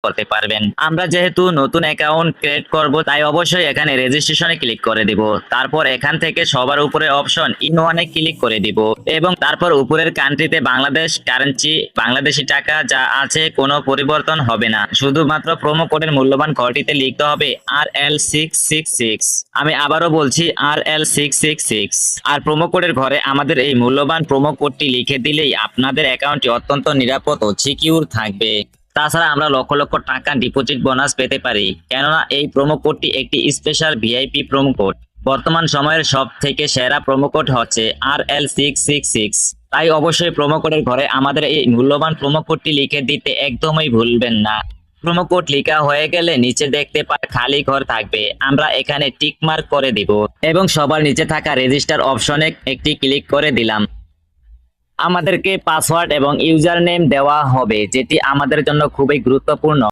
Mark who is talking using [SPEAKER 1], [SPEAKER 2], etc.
[SPEAKER 1] করতে পারবেন। আমরা যেহেতু নতুন অ্যাকাউন্ট ক্রিয়েট করব, তাই অবশ্যই এখানে রেজিস্ট্রেশনে ক্লিক করে দিব। তারপর এখান থেকে সবার উপরে অপশন ইন ওয়ানে ক্লিক করে দিব এবং তারপর উপরের কান্ট্রিতে বাংলাদেশ কারেন্সি, বাংলাদেশি টাকা যা আছে কোনো পরিবর্তন হবে না। শুধুমাত্র প্রোমো কোডের মূল্যবান ঘরটিতে লিখতে হবে RL666। আমি আবারও বলছি RL666। আর প্রোমো কোডের ঘরে আমাদের এই মূল্যবান প্রোমো কোডটি লিখে দিলেই আপনাদের অ্যাকাউন্টটি অত্যন্ত নিরাপদ ও সিকিউর থাকবে। তাছাড়া আমরা লক্ষ লক্ষ টাকা ডিপোজিট বোনাস পেতে পারি, কেননা এই প্রোমো কোডটি একটি স্পেশাল ভিআইপি প্রোমো কোড। বর্তমান সময়ের সব থেকে সেরা প্রোমো কোড হচ্ছে RL666। তাই অবশ্যই প্রোমো কোডের ঘরে আমাদের এই মূল্যবান প্রোমো কোডটি লিখে দিতে একদমই ভুলবেন না। প্রোমো কোড লেখা হয়ে গেলে নিচে দেখতে পাই খালি ঘর থাকবে, আমরা এখানে টিক মার্ক করে দিব এবং সবার নিচে থাকা রেজিস্টার অপশনে একটি ক্লিক করে দিলাম। আমাদেরকে পাসওয়ার্ড এবং ইউজার নেম দেওয়া হবে, যেটি আমাদের জন্য খুবই গুরুত্বপূর্ণ।